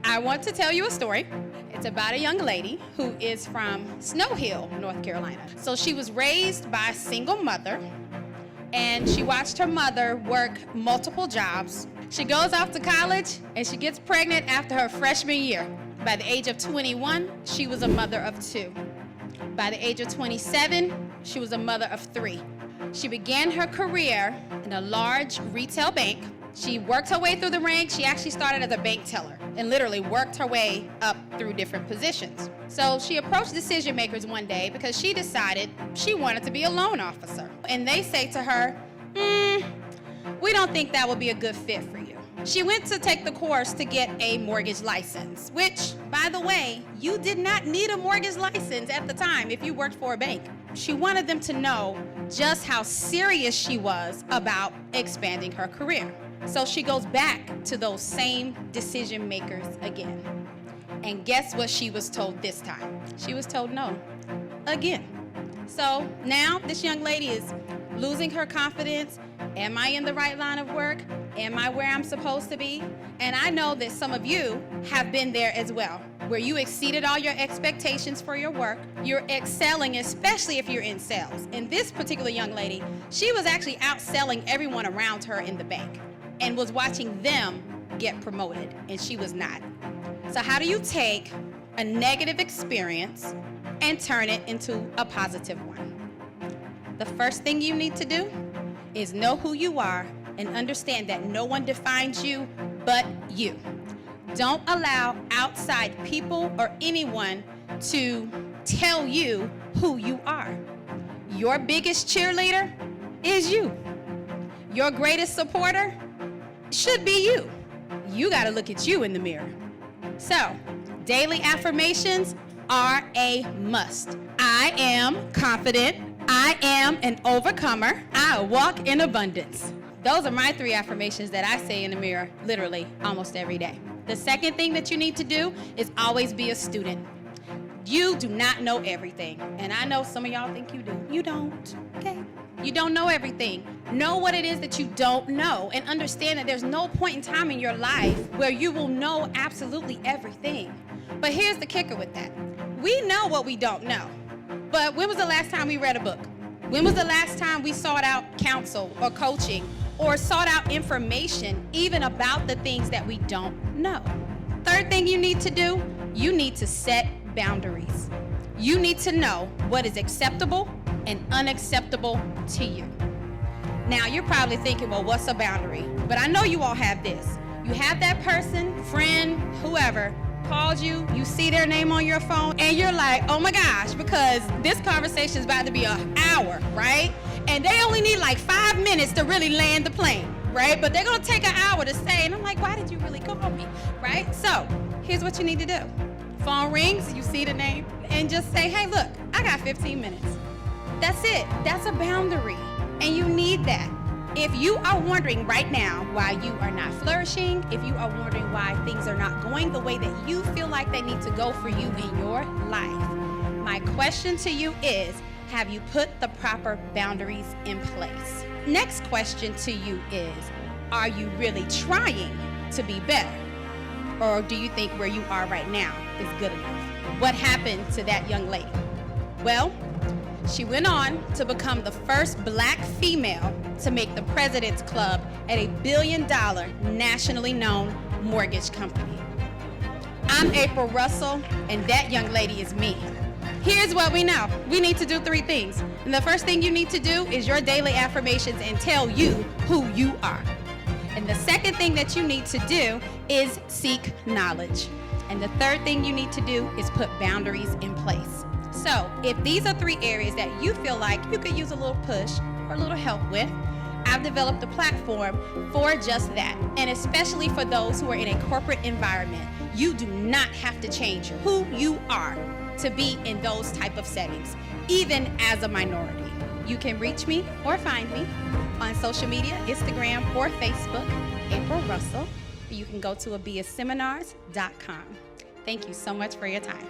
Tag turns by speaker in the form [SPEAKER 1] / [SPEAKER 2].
[SPEAKER 1] I want to tell you a story. It's about a young lady who is from Snow Hill, North Carolina. So she was raised by a single mother, and she watched her mother work multiple jobs. She goes off to college, and she gets pregnant after her freshman year. By the age of 21, she was a mother of 2. By the age of 27, she was a mother of 3. She began her career in a large retail bank. She worked her way through the ranks. She actually started as a bank teller and literally worked her way up through different positions. So she approached decision makers one day because she decided she wanted to be a loan officer. And they say to her, we don't think that would be a good fit for you. She went to take the course to get a mortgage license, which, by the way, you did not need a mortgage license at the time if you worked for a bank. She wanted them to know just how serious she was about expanding her career. So she goes back to those same decision makers again. And guess what she was told this time? She was told no, again. So now this young lady is losing her confidence. Am I in the right line of work? Am I where I'm supposed to be? And I know that some of you have been there as well, where you exceeded all your expectations for your work. You're excelling, especially if you're in sales. And this particular young lady, she was actually outselling everyone around her in the bank and was watching them get promoted, and she was not. So how do you take a negative experience and turn it into a positive one? The first thing you need to do is know who you are and understand that no one defines you but you. Don't allow outside people or anyone to tell you who you are. Your biggest cheerleader is you. Your greatest supporter should be you. You got to look at you in the mirror. So, daily affirmations are a must. I am confident. I am an overcomer. I walk in abundance. Those are my 3 affirmations that I say in the mirror literally almost every day. The second thing that you need to do is always be a student. You do not know everything. And I know some of y'all think you do. You don't, okay? You don't know everything. Know what it is that you don't know and understand that there's no point in time in your life where you will know absolutely everything. But here's the kicker with that. We know what we don't know. But when was the last time we read a book? When was the last time we sought out counsel or coaching or sought out information even about the things that we don't know? Third thing you need to do, you need to set boundaries. You need to know what is acceptable and unacceptable to you. Now, you're probably thinking, well, what's a boundary? But I know you all have this. You have that person, friend, whoever, calls you, you see their name on your phone, and you're like, oh my gosh, because this conversation is about to be an hour, right? And they only need like 5 minutes to really land the plane, right? But they're gonna take an hour to say, and I'm like, why did you really call me, right? So, here's what you need to do. Phone rings, you see the name, and just say, hey, look, I got 15 minutes. That's it. That's a boundary, and you need that. If you are wondering right now why you are not flourishing, if you are wondering why things are not going the way that you feel like they need to go for you in your life, my question to you is, have you put the proper boundaries in place? Next question to you is, are you really trying to be better? Or do you think where you are right now is good enough? What happened to that young lady? Well, she went on to become the first Black female to make the President's Club at a $1 billion nationally known mortgage company. I'm April Russell, and that young lady is me. Here's what we know. We need to do 3 things. And the first thing you need to do is your daily affirmations and tell you who you are. And the second thing that you need to do is seek knowledge. And the third thing you need to do is put boundaries in place. So if these are 3 areas that you feel like you could use a little push or a little help with, I've developed a platform for just that. And especially for those who are in a corporate environment, you do not have to change who you are to be in those type of settings, even as a minority. You can reach me or find me on social media, Instagram or Facebook, April Russell. You can go to abiaseminars.com. Thank you so much for your time.